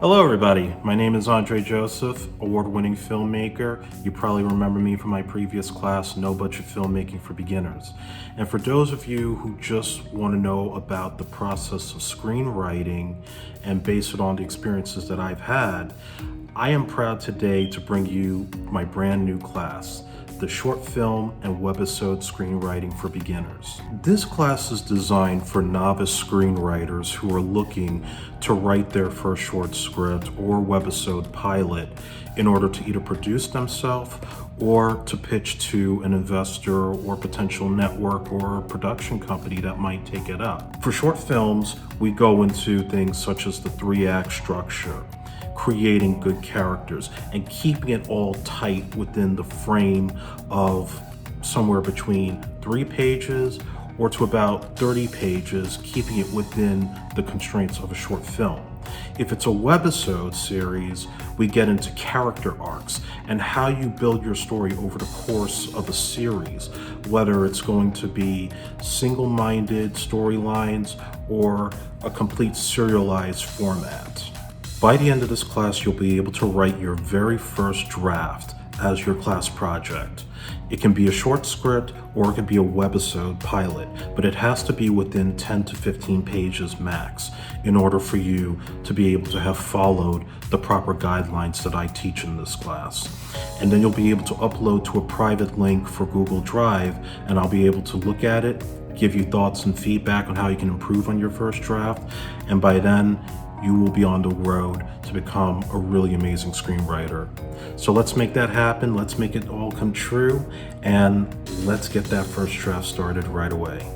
Hello everybody, my name is Andre Joseph, award-winning filmmaker. You probably remember me from my previous class, No Budget Filmmaking for Beginners. And for those of you who just want to know about the process of screenwriting and base it on the experiences that I've had, I am proud today to bring you my brand new class, the Short Film and Webisode Screenwriting for Beginners. This class is designed for novice screenwriters who are looking to write their first short script or webisode pilot in order to either produce themselves or to pitch to an investor or potential network or production company that might take it up. For short films, we go into things such as the 3-act structure, creating good characters, and keeping it all tight within the frame of somewhere between 3 pages or to about 30 pages, keeping it within the constraints of a short film. If it's a webisode series, we get into character arcs and how you build your story over the course of a series, whether it's going to be single-minded storylines or a complete serialized format. By the end of this class, you'll be able to write your very first draft as your class project. It can be a short script or it could be a webisode pilot, but it has to be within 10 to 15 pages max in order for you to be able to have followed the proper guidelines that I teach in this class. And then you'll be able to upload to a private link for Google Drive, and I'll be able to look at it, give you thoughts and feedback on how you can improve on your first draft, and by then, you will be on the road to become a really amazing screenwriter. So let's make that happen, let's make it all come true, and let's get that first draft started right away.